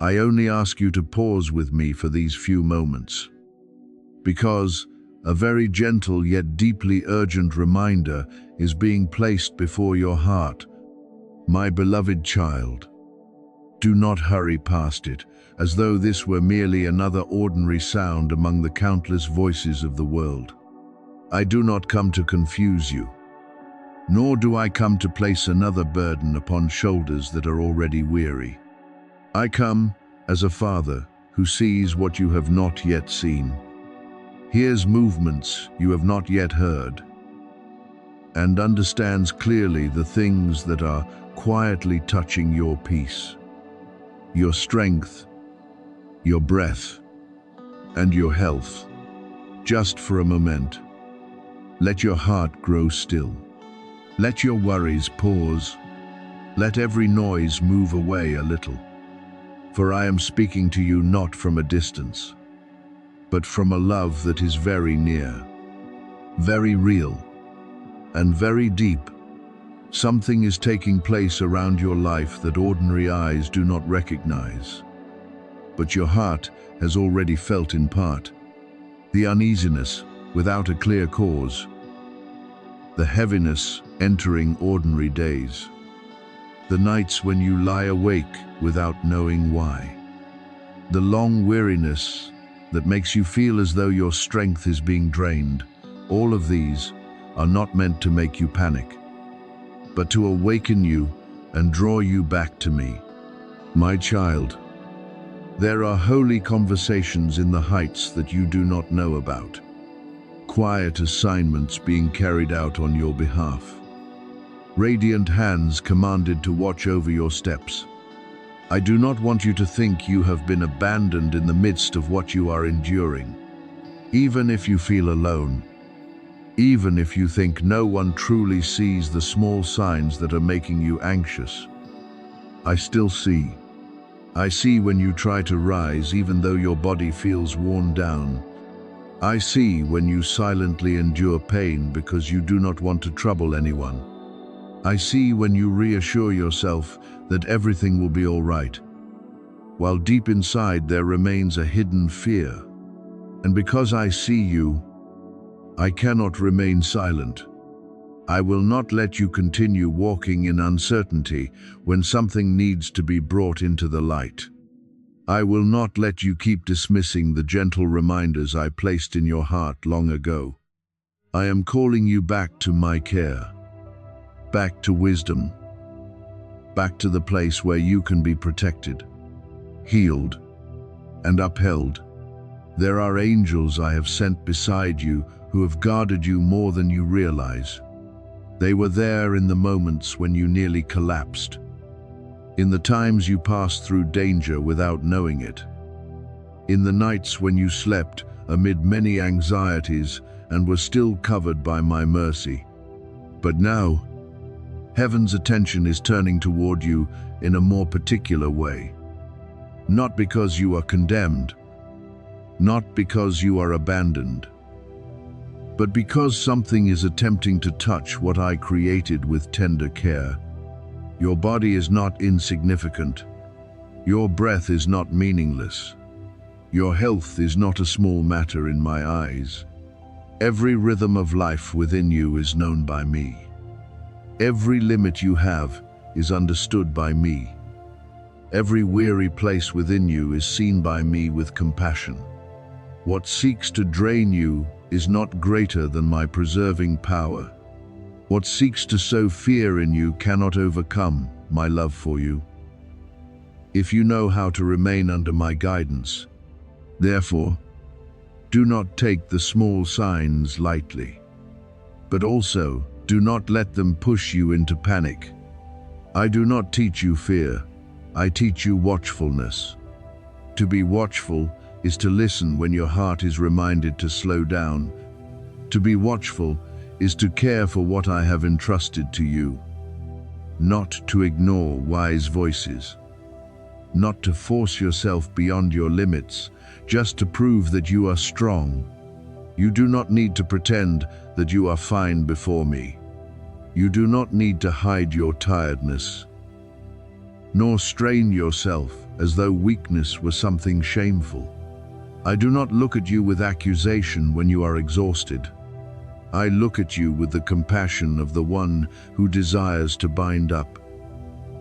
I only ask you to pause with me for these few moments, because a very gentle yet deeply urgent reminder is being placed before your heart. My beloved child, do not hurry past it, as though this were merely another ordinary sound among the countless voices of the world. I do not come to confuse you, nor do I come to place another burden upon shoulders that are already weary. I come as a father who sees what you have not yet seen, hears movements you have not yet heard, and understands clearly the things that are quietly touching your peace, your strength, your breath, and your health. Just for a moment, let your heart grow still. Let your worries pause. Let every noise move away a little. For I am speaking to you not from a distance, but from a love that is very near, very real, and very deep. Something is taking place around your life that ordinary eyes do not recognize, but your heart has already felt in part. The uneasiness without a clear cause, the heaviness entering ordinary days, the nights when you lie awake without knowing why, the long weariness that makes you feel as though your strength is being drained. All of these are not meant to make you panic, but to awaken you and draw you back to me. My child, there are holy conversations in the heights that you do not know about, quiet assignments being carried out on your behalf, radiant hands commanded to watch over your steps. I do not want you to think you have been abandoned in the midst of what you are enduring. Even if you feel alone, even if you think no one truly sees the small signs that are making you anxious, I still see. I see when you try to rise even though your body feels worn down. I see when you silently endure pain because you do not want to trouble anyone. I see when you reassure yourself that everything will be all right, while deep inside there remains a hidden fear. And because I see you, I cannot remain silent. I will not let you continue walking in uncertainty when something needs to be brought into the light. I will not let you keep dismissing the gentle reminders I placed in your heart long ago. I am calling you back to my care, back to wisdom, back to the place where you can be protected, healed, and upheld. There are angels I have sent beside you who have guarded you more than you realize. They were there in the moments when you nearly collapsed, in the times you passed through danger without knowing it, in the nights when you slept amid many anxieties and were still covered by my mercy. But now, heaven's attention is turning toward you in a more particular way. Not because you are condemned, not because you are abandoned, but because something is attempting to touch what I created with tender care. Your body is not insignificant. Your breath is not meaningless. Your health is not a small matter in my eyes. Every rhythm of life within you is known by me. Every limit you have is understood by me. Every weary place within you is seen by me with compassion. What seeks to drain you is not greater than my preserving power. What seeks to sow fear in you cannot overcome my love for you, if you know how to remain under my guidance. Therefore, do not take the small signs lightly, but also do not let them push you into panic. I do not teach you fear, I teach you watchfulness. To be watchful is to listen when your heart is reminded to slow down. To be watchful is to care for what I have entrusted to you, not to ignore wise voices, not to force yourself beyond your limits, just to prove that you are strong. You do not need to pretend that you are fine before me. You do not need to hide your tiredness, nor strain yourself as though weakness were something shameful. I do not look at you with accusation when you are exhausted. I look at you with the compassion of the one who desires to bind up,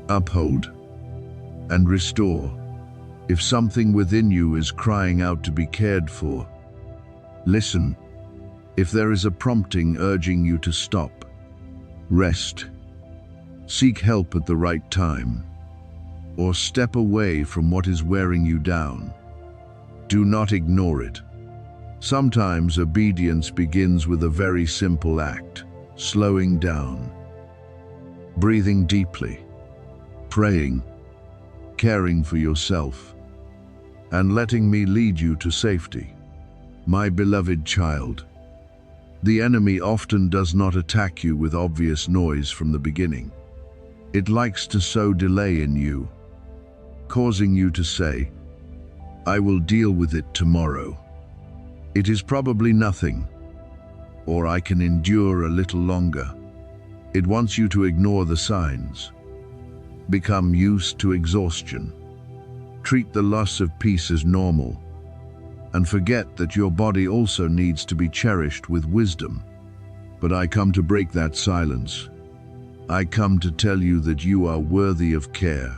uphold, and restore. If something within you is crying out to be cared for, listen. If there is a prompting urging you to stop, rest, seek help at the right time, or step away from what is wearing you down, do not ignore it. Sometimes obedience begins with a very simple act: slowing down, breathing deeply, praying, caring for yourself, and letting me lead you to safety. My beloved child, the enemy often does not attack you with obvious noise from the beginning. It likes to sow delay in you, causing you to say, "I will deal with it tomorrow. It is probably nothing," or "I can endure a little longer." It wants you to ignore the signs, become used to exhaustion, treat the loss of peace as normal, and forget that your body also needs to be cherished with wisdom. But I come to break that silence. I come to tell you that you are worthy of care,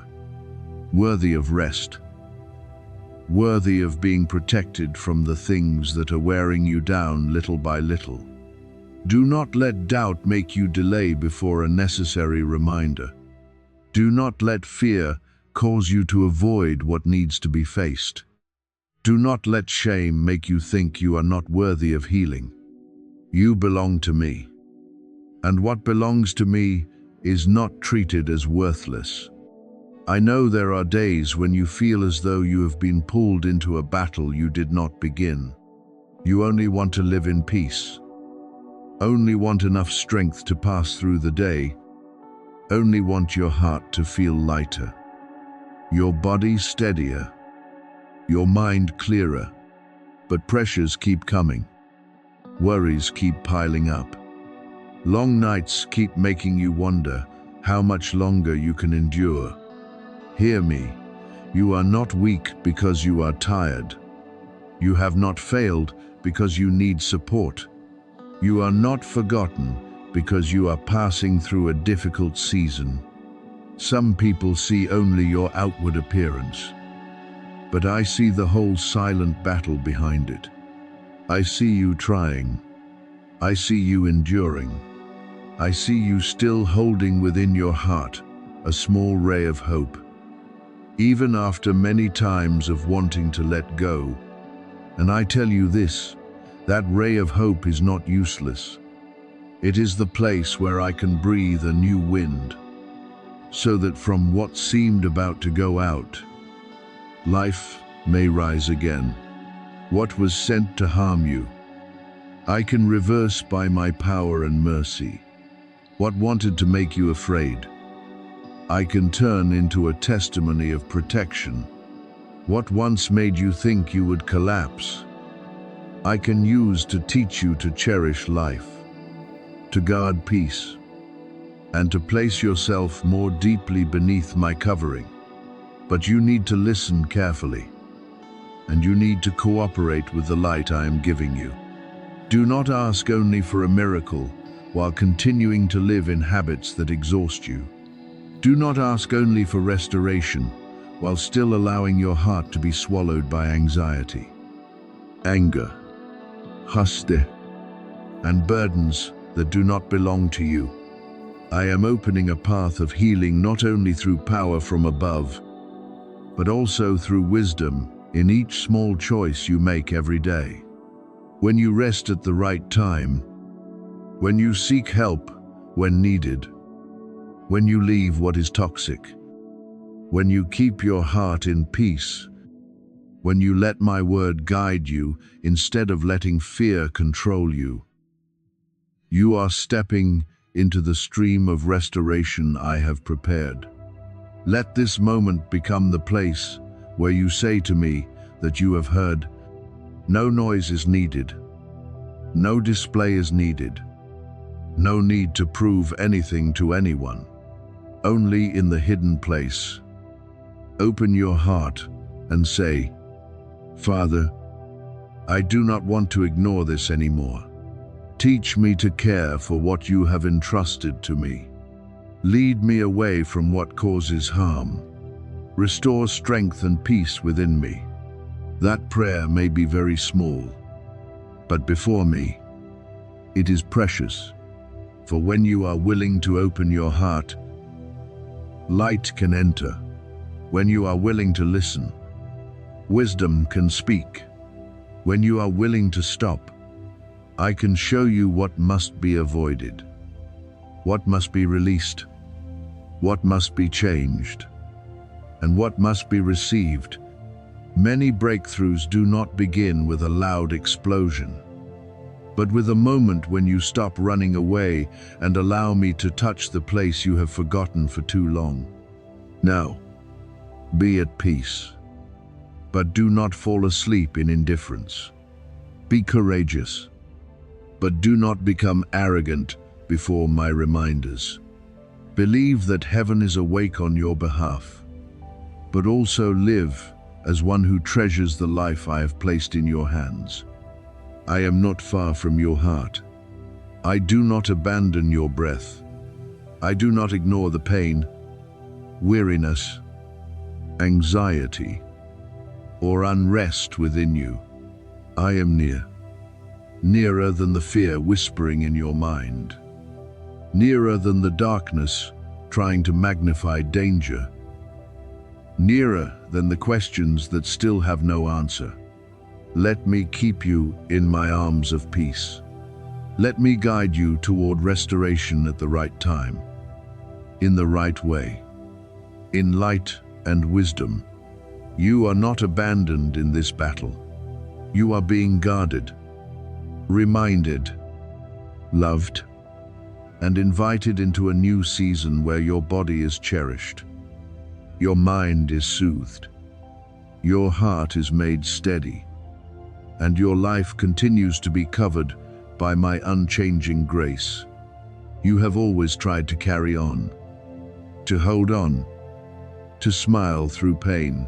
worthy of rest, worthy of being protected from the things that are wearing you down little by little. Do not let doubt make you delay before a necessary reminder. Do not let fear cause you to avoid what needs to be faced. Do not let shame make you think you are not worthy of healing. You belong to me, and what belongs to me is not treated as worthless. I know there are days when you feel as though you have been pulled into a battle you did not begin. You only want to live in peace, only want enough strength to pass through the day, only want your heart to feel lighter, your body steadier, your mind clearer. But pressures keep coming, worries keep piling up, long nights keep making you wonder how much longer you can endure. Hear me, you are not weak because you are tired. You have not failed because you need support. You are not forgotten because you are passing through a difficult season. Some people see only your outward appearance, but I see the whole silent battle behind it. I see you trying. I see you enduring. I see you still holding within your heart a small ray of hope, even after many times of wanting to let go. And I tell you this, that ray of hope is not useless. It is the place where I can breathe a new wind, so that from what seemed about to go out, life may rise again. What was sent to harm you, I can reverse by my power and mercy. What wanted to make you afraid, I can turn into a testimony of protection. What once made you think you would collapse, I can use to teach you to cherish life, to guard peace, and to place yourself more deeply beneath my covering. But you need to listen carefully, and you need to cooperate with the light I am giving you. Do not ask only for a miracle while continuing to live in habits that exhaust you. Do not ask only for restoration while still allowing your heart to be swallowed by anxiety, anger, lust, and burdens that do not belong to you. I am opening a path of healing not only through power from above, but also through wisdom in each small choice you make every day. When you rest at the right time, when you seek help when needed, when you leave what is toxic, when you keep your heart in peace, when you let my word guide you instead of letting fear control you, you are stepping into the stream of restoration I have prepared. Let this moment become the place where you say to me that you have heard. No noise is needed. No display is needed. No need to prove anything to anyone. Only in the hidden place, Open your heart and say, "Father, I do not want to ignore this anymore. Teach me to care for what you have entrusted to me. Lead me away from what causes harm. Restore strength and peace within me." That prayer may be very small, but before me, it is precious. For when you are willing to open your heart, light can enter. When you are willing to listen, wisdom can speak. When you are willing to stop, I can show you what must be avoided, what must be released, what must be changed, and what must be received. Many breakthroughs do not begin with a loud explosion, but with a moment when you stop running away and allow me to touch the place you have forgotten for too long. Now, be at peace, but do not fall asleep in indifference. Be courageous, but do not become arrogant before my reminders. Believe that heaven is awake on your behalf, but also live as one who treasures the life I have placed in your hands. I am not far from your heart. I do not abandon your breath. I do not ignore the pain, weariness, anxiety, or unrest within you. I am near, nearer than the fear whispering in your mind, nearer than the darkness trying to magnify danger, nearer than the questions that still have no answer. Let me keep you in my arms of peace. Let me guide you toward restoration at the right time, in the right way, in light and wisdom. You are not abandoned in this battle. You are being guarded, reminded, loved, and invited into a new season where your body is cherished. Your mind is soothed, your heart is made steady, and your life continues to be covered by my unchanging grace. You have always tried to carry on, to hold on, to smile through pain,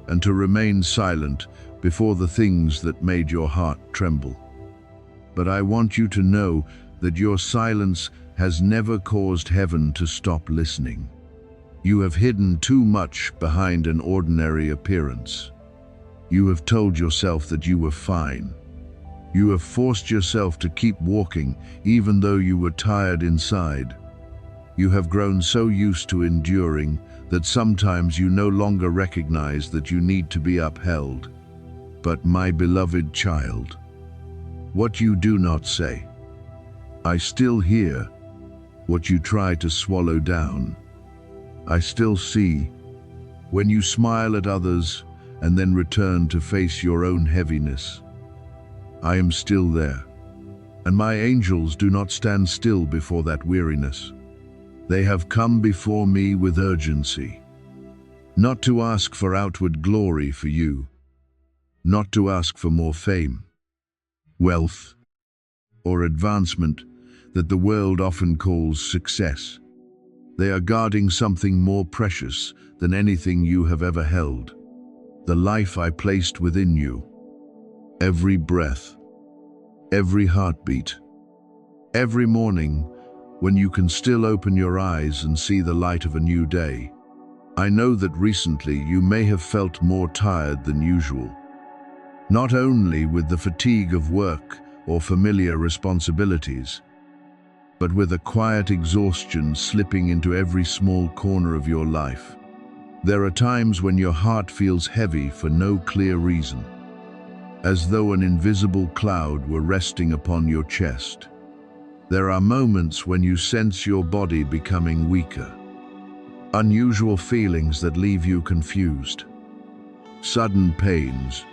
and to remain silent before the things that made your heart tremble. But I want you to know that your silence has never caused heaven to stop listening. You have hidden too much behind an ordinary appearance. You have told yourself that you were fine. You have forced yourself to keep walking even though you were tired inside. You have grown so used to enduring that sometimes you no longer recognize that you need to be upheld. But my beloved child, what you do not say, I still hear. What you try to swallow down, I still see. When you smile at others and then return to face your own heaviness, I am still there. And my angels do not stand still before that weariness. They have come before me with urgency, not to ask for outward glory for you, not to ask for more fame, wealth, or advancement that the world often calls success. They are guarding something more precious than anything you have ever held, the life I placed within you. Every breath, every heartbeat, every morning when you can still open your eyes and see the light of a new day. I know that recently you may have felt more tired than usual, not only with the fatigue of work or familiar responsibilities, but with a quiet exhaustion slipping into every small corner of your life. There are times when your heart feels heavy for no clear reason, as though an invisible cloud were resting upon your chest. There are moments when you sense your body becoming weaker, unusual feelings that leave you confused, sudden pains,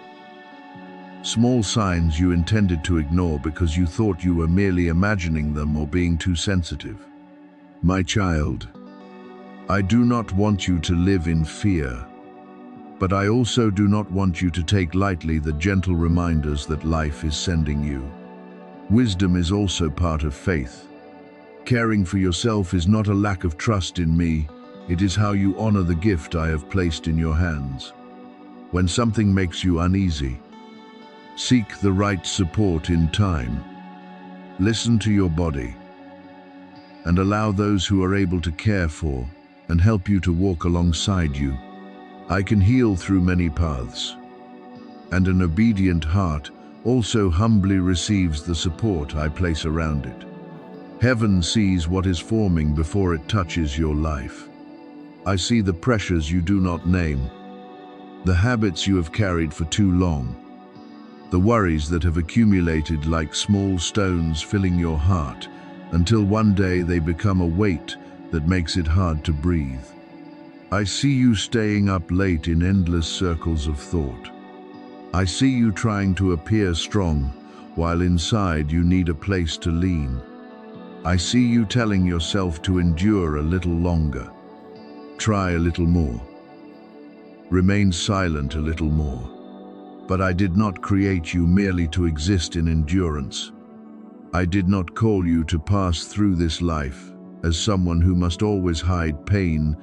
small signs you intended to ignore because you thought you were merely imagining them or being too sensitive. My child, I do not want you to live in fear, but I also do not want you to take lightly the gentle reminders that life is sending you. Wisdom is also part of faith. Caring for yourself is not a lack of trust in me, It is how you honor the gift I have placed in your hands. When something makes you uneasy, seek the right support in time. Listen to your body and allow those who are able to care for and help you to walk alongside you. I can heal through many paths, and an obedient heart also humbly receives the support I place around it. Heaven sees what is forming before it touches your life. I see the pressures you do not name, the habits you have carried for too long, the worries that have accumulated like small stones filling your heart until one day they become a weight that makes it hard to breathe. I see you staying up late in endless circles of thought. I see you trying to appear strong while inside you need a place to lean. I see you telling yourself to endure a little longer, try a little more, remain silent a little more. But I did not create you merely to exist in endurance. I did not call you to pass through this life as someone who must always hide pain.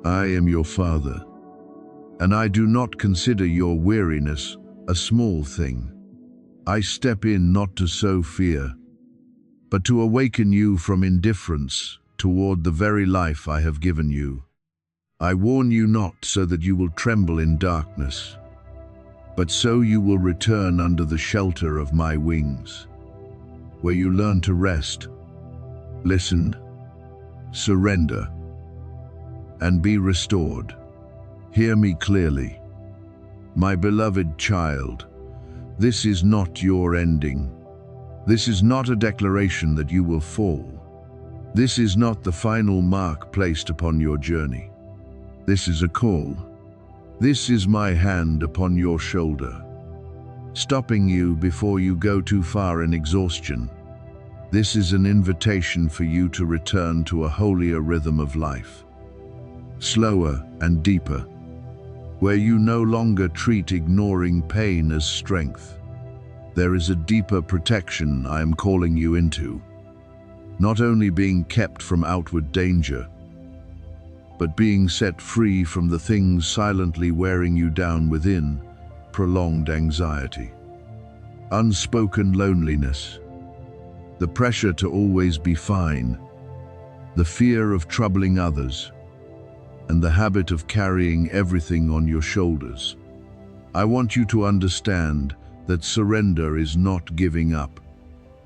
I am your Father, and I do not consider your weariness a small thing. I step in not to sow fear, but to awaken you from indifference toward the very life I have given you. I warn you not so that you will tremble in darkness, but so you will return under the shelter of my wings, where you learn to rest, listen, surrender, and be restored. Hear me clearly. My beloved child, this is not your ending. This is not a declaration that you will fall. This is not the final mark placed upon your journey. This is a call. This is my hand upon your shoulder, stopping you before you go too far in exhaustion. This is an invitation for you to return to a holier rhythm of life, slower and deeper, where you no longer treat ignoring pain as strength. There is a deeper protection I am calling you into, not only being kept from outward danger, but being set free from the things silently wearing you down within: prolonged anxiety, unspoken loneliness, the pressure to always be fine, the fear of troubling others, and the habit of carrying everything on your shoulders. I want you to understand that surrender is not giving up.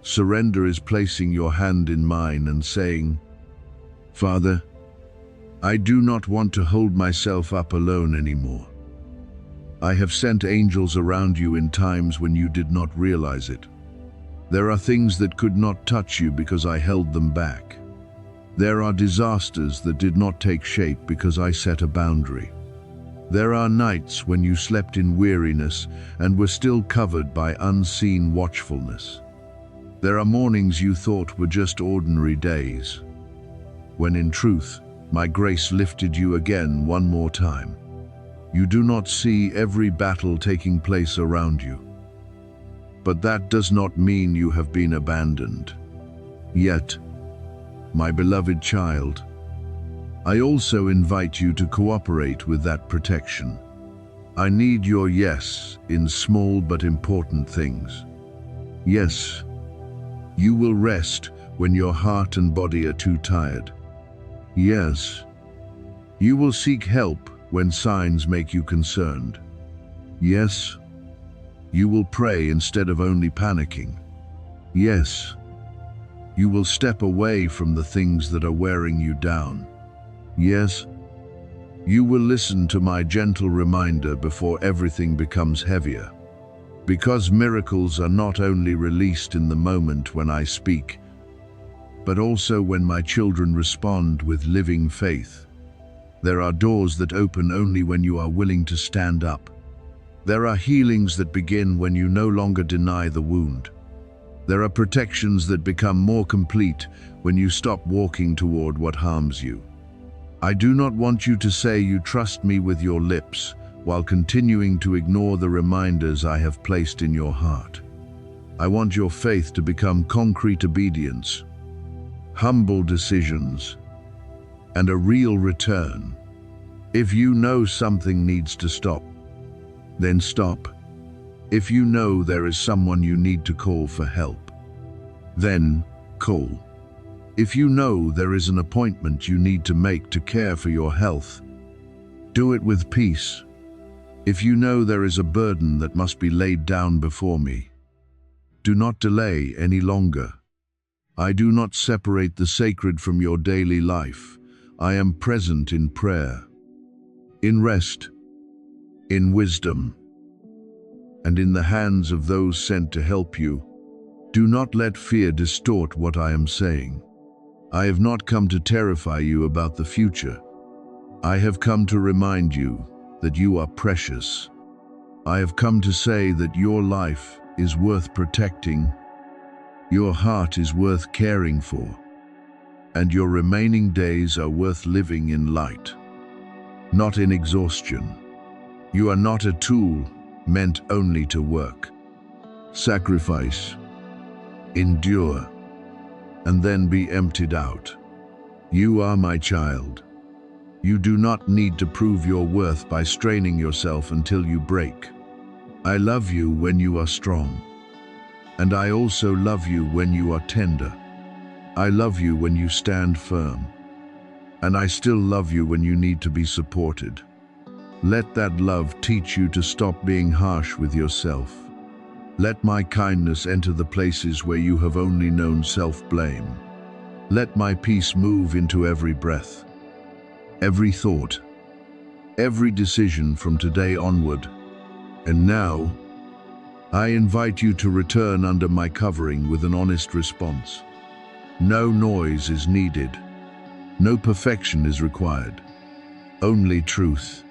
Surrender is placing your hand in mine and saying, Father, I do not want to hold myself up alone anymore. I have sent angels around you in times when you did not realize it. There are things that could not touch you because I held them back. There are disasters that did not take shape because I set a boundary. There are nights when you slept in weariness and were still covered by unseen watchfulness. There are mornings you thought were just ordinary days, when in truth, my grace lifted you again one more time. You do not see every battle taking place around you, but that does not mean you have been abandoned. Yet, my beloved child, I also invite you to cooperate with that protection. I need your yes in small but important things. Yes, you will rest when your heart and body are too tired. Yes, you will seek help when signs make you concerned. Yes, you will pray instead of only panicking. Yes, you will step away from the things that are wearing you down. Yes, you will listen to my gentle reminder before everything becomes heavier. Because miracles are not only released in the moment when I speak, but also when my children respond with living faith. There are doors that open only when you are willing to stand up. There are healings that begin when you no longer deny the wound. There are protections that become more complete when you stop walking toward what harms you. I do not want you to say you trust me with your lips while continuing to ignore the reminders I have placed in your heart. I want your faith to become concrete obedience, humble decisions, and a real return. If you know something needs to stop, then stop. If you know there is someone you need to call for help, then call. If you know there is an appointment you need to make to care for your health, do it with peace. If you know there is a burden that must be laid down before me, do not delay any longer. I do not separate the sacred from your daily life. I am present in prayer, in rest, in wisdom, and in the hands of those sent to help you. Do not let fear distort what I am saying. I have not come to terrify you about the future. I have come to remind you that you are precious. I have come to say that your life is worth protecting, your heart is worth caring for, and your remaining days are worth living in light, not in exhaustion. You are not a tool meant only to work. Sacrifice, endure, and then be emptied out. You are my child. You do not need to prove your worth by straining yourself until you break. I love you when you are strong, and I also love you when you are tender. I love you when you stand firm, and I still love you when you need to be supported. Let that love teach you to stop being harsh with yourself. Let my kindness enter the places where you have only known self-blame. Let my peace move into every breath, every thought, every decision from today onward. And now, I invite you to return under my covering with an honest response. No noise is needed. No perfection is required. Only truth.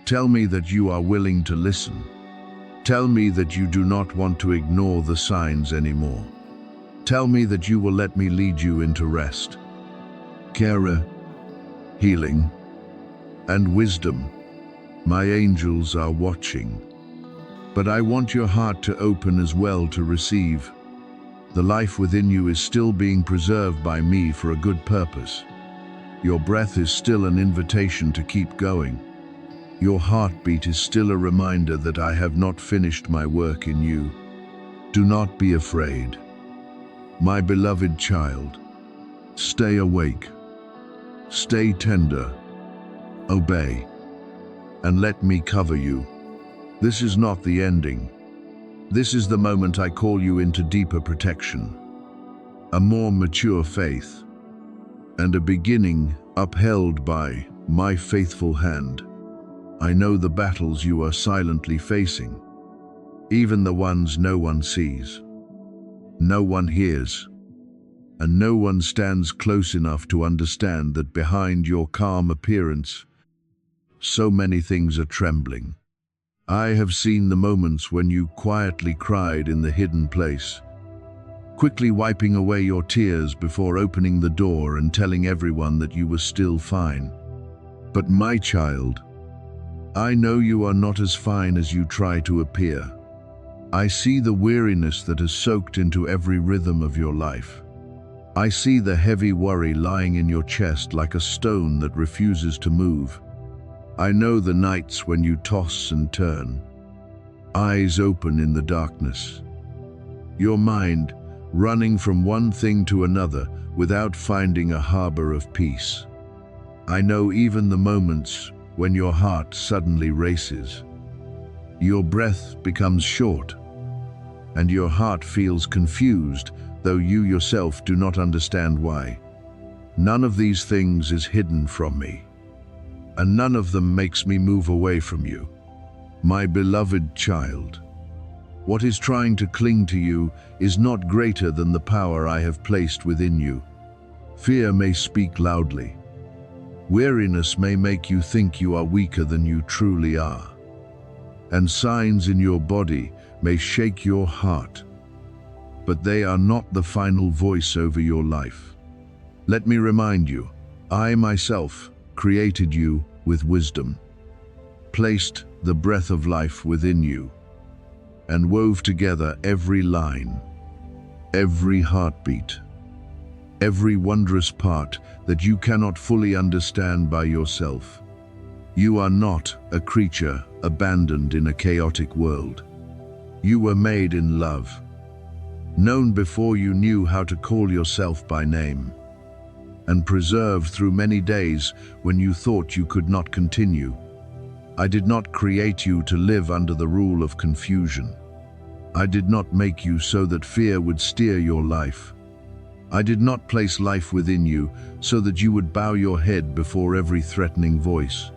Tell me that you are willing to listen. Tell me that you do not want to ignore the signs anymore. Tell me that you will let me lead you into rest, care, healing, and wisdom. My angels are watching. But I want your heart to open as well to receive. The life within you is still being preserved by me for a good purpose. Your breath is still an invitation to keep going. Your heartbeat is still a reminder that I have not finished my work in you. Do not be afraid. My beloved child, stay awake, stay tender, obey, and let me cover you. This is not the ending. This is the moment I call you into deeper protection, a more mature faith, and a beginning upheld by my faithful hand. I know the battles you are silently facing, even the ones no one sees, no one hears, and no one stands close enough to understand that behind your calm appearance, so many things are trembling. I have seen the moments when you quietly cried in the hidden place, quickly wiping away your tears before opening the door and telling everyone that you were still fine. But my child, I know you are not as fine as you try to appear. I see the weariness that has soaked into every rhythm of your life. I see the heavy worry lying in your chest like a stone that refuses to move. I know the nights when you toss and turn, eyes open in the darkness. Your mind running from one thing to another without finding a harbor of peace. I know even the moments when your heart suddenly races. Your breath becomes short, and your heart feels confused, though you yourself do not understand why. None of these things is hidden from me, and none of them makes me move away from you. My beloved child, what is trying to cling to you is not greater than the power I have placed within you. Fear may speak loudly. Weariness may make you think you are weaker than you truly are. And signs in your body may shake your heart. But they are not the final voice over your life. Let me remind you, I myself created you with wisdom, placed the breath of life within you, and wove together every line, every heartbeat, every wondrous part that you cannot fully understand by yourself. You are not a creature abandoned in a chaotic world. You were made in love, known before you knew how to call yourself by name, and preserved through many days when you thought you could not continue. I did not create you to live under the rule of confusion. I did not make you so that fear would steer your life. I did not place life within you so that you would bow your head before every threatening voice.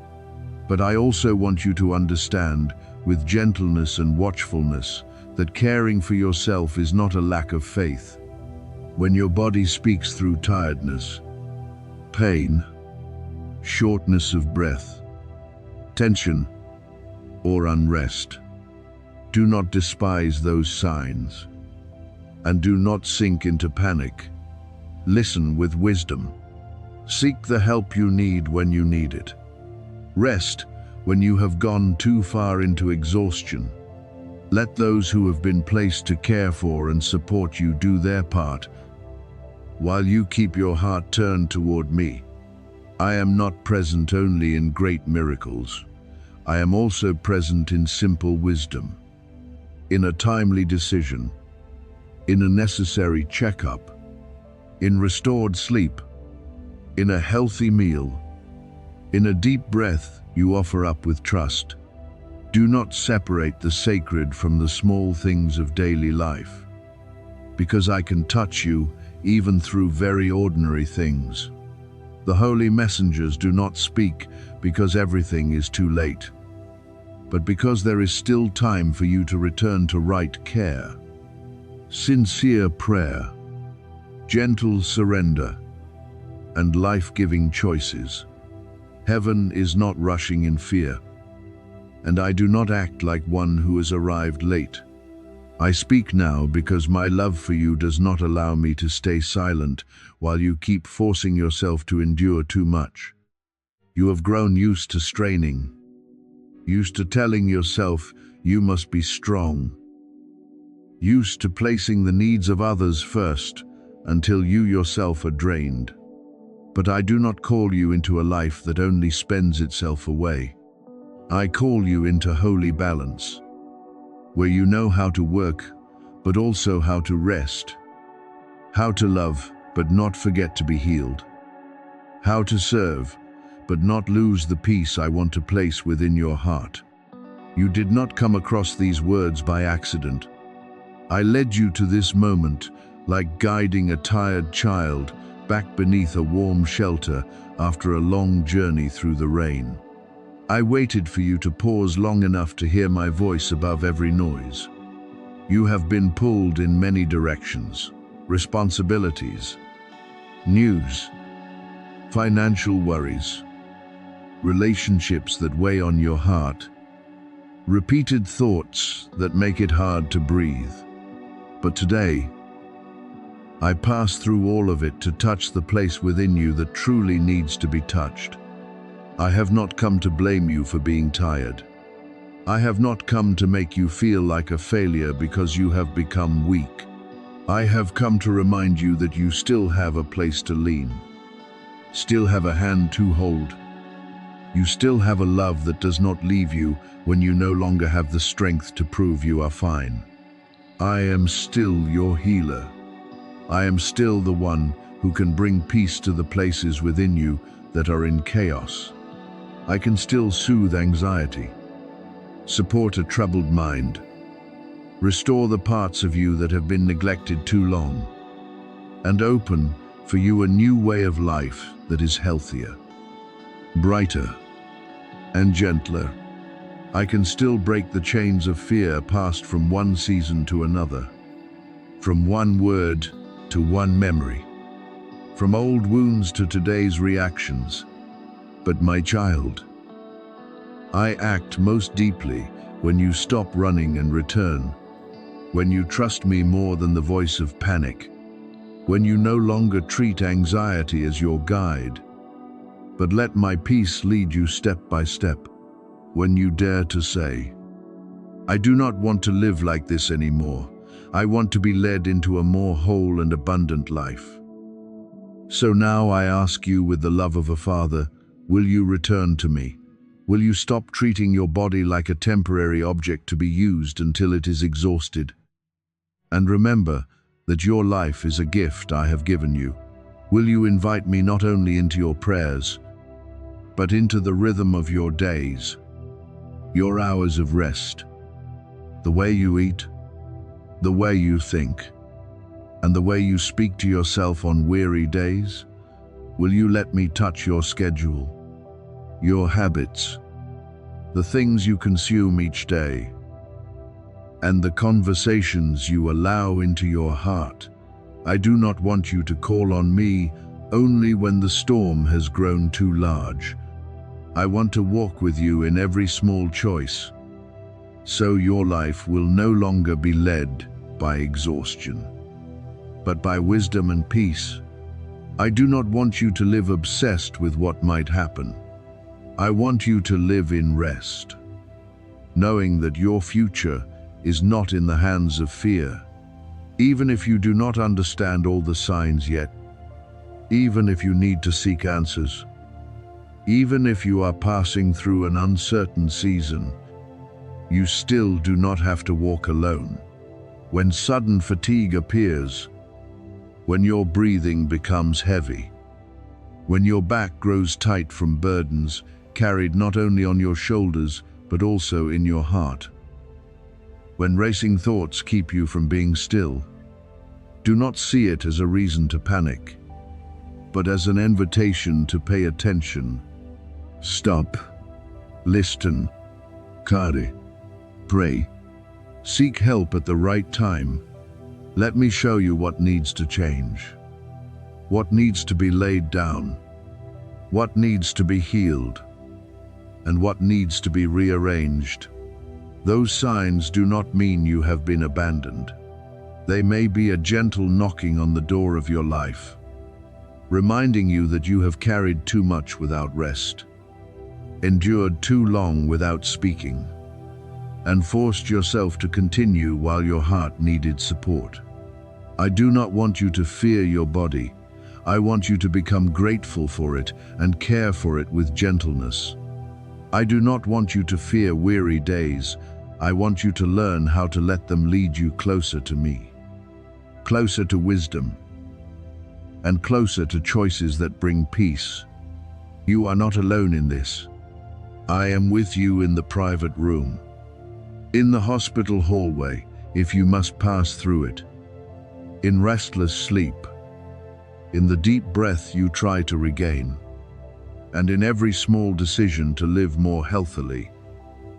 But I also want you to understand, with gentleness and watchfulness, that caring for yourself is not a lack of faith. When your body speaks through tiredness, pain, shortness of breath, tension, or unrest, do not despise those signs, and do not sink into panic. Listen with wisdom. Seek the help you need when you need it. Rest when you have gone too far into exhaustion. Let those who have been placed to care for and support you do their part, while you keep your heart turned toward me. I am not present only in great miracles. I am also present in simple wisdom, in a timely decision, in a necessary checkup, in restored sleep, in a healthy meal, in a deep breath you offer up with trust. Do not separate the sacred from the small things of daily life, because I can touch you even through very ordinary things. The holy messengers do not speak because everything is too late, but because there is still time for you to return to right care. Sincere prayer, gentle surrender, and life-giving choices. Heaven is not rushing in fear, and I do not act like one who has arrived late. I speak now because my love for you does not allow me to stay silent while you keep forcing yourself to endure too much. You have grown used to straining, used to telling yourself you must be strong, used to placing the needs of others first until you yourself are drained. But I do not call you into a life that only spends itself away. I call you into holy balance, where you know how to work, but also how to rest, how to love, but not forget to be healed, how to serve, but not lose the peace I want to place within your heart. You did not come across these words by accident. I led you to this moment like guiding a tired child back beneath a warm shelter after a long journey through the rain. I waited for you to pause long enough to hear my voice above every noise. You have been pulled in many directions: responsibilities, news, financial worries, relationships that weigh on your heart, repeated thoughts that make it hard to breathe. But today, I pass through all of it to touch the place within you that truly needs to be touched. I have not come to blame you for being tired. I have not come to make you feel like a failure because you have become weak. I have come to remind you that you still have a place to lean, still have a hand to hold. You still have a love that does not leave you when you no longer have the strength to prove you are fine. I am still your healer. I am still the one who can bring peace to the places within you that are in chaos. I can still soothe anxiety, support a troubled mind, restore the parts of you that have been neglected too long, and open for you a new way of life that is healthier, brighter, and gentler. I can still break the chains of fear passed from one season to another, from one word to one memory, from old wounds to today's reactions. But my child, I act most deeply when you stop running and return, when you trust me more than the voice of panic, when you no longer treat anxiety as your guide, but let my peace lead you step by step, when you dare to say, I do not want to live like this anymore. I want to be led into a more whole and abundant life. So now I ask you with the love of a father, will you return to me? Will you stop treating your body like a temporary object to be used until it is exhausted? And remember that your life is a gift I have given you. Will you invite me not only into your prayers, but into the rhythm of your days, your hours of rest, the way you eat, the way you think, and the way you speak to yourself on weary days? Will you let me touch your schedule, your habits, the things you consume each day, and the conversations you allow into your heart? I do not want you to call on me only when the storm has grown too large. I want to walk with you in every small choice, so your life will no longer be led by exhaustion, but by wisdom and peace. I do not want you to live obsessed with what might happen. I want you to live in rest, knowing that your future is not in the hands of fear. Even if you do not understand all the signs yet, even if you need to seek answers, even if you are passing through an uncertain season, you still do not have to walk alone. When sudden fatigue appears, when your breathing becomes heavy, when your back grows tight from burdens carried not only on your shoulders but also in your heart, when racing thoughts keep you from being still, do not see it as a reason to panic, but as an invitation to pay attention. Stop, listen, pray, seek help at the right time. Let me show you what needs to change, what needs to be laid down, what needs to be healed, and what needs to be rearranged. Those signs do not mean you have been abandoned. They may be a gentle knocking on the door of your life, reminding you that you have carried too much without rest, endured too long without speaking, and forced yourself to continue while your heart needed support. I do not want you to fear your body. I want you to become grateful for it and care for it with gentleness. I do not want you to fear weary days. I want you to learn how to let them lead you closer to me, closer to wisdom, and closer to choices that bring peace. You are not alone in this. I am with you in the private room, in the hospital hallway, if you must pass through it, in restless sleep, in the deep breath you try to regain, and in every small decision to live more healthily.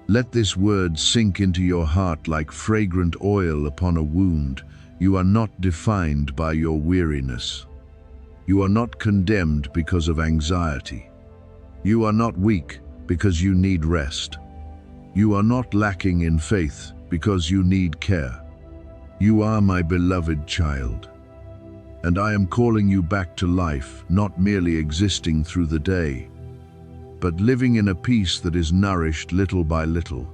Let this word sink into your heart like fragrant oil upon a wound. You are not defined by your weariness. You are not condemned because of anxiety. You are not weak because you need rest. You are not lacking in faith because you need care. You are my beloved child, and I am calling you back to life, not merely existing through the day, but living in a peace that is nourished little by little.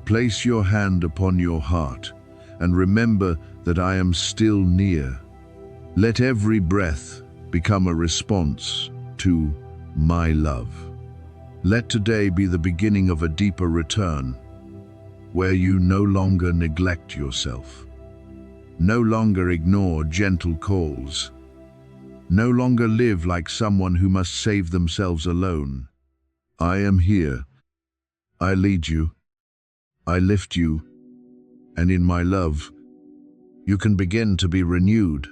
Place your hand upon your heart and remember that I am still near. Let every breath become a response to my love. Let today be the beginning of a deeper return, where you no longer neglect yourself, no longer ignore gentle calls, no longer live like someone who must save themselves alone. I am here. I lead you. I lift you. And in my love, you can begin to be renewed.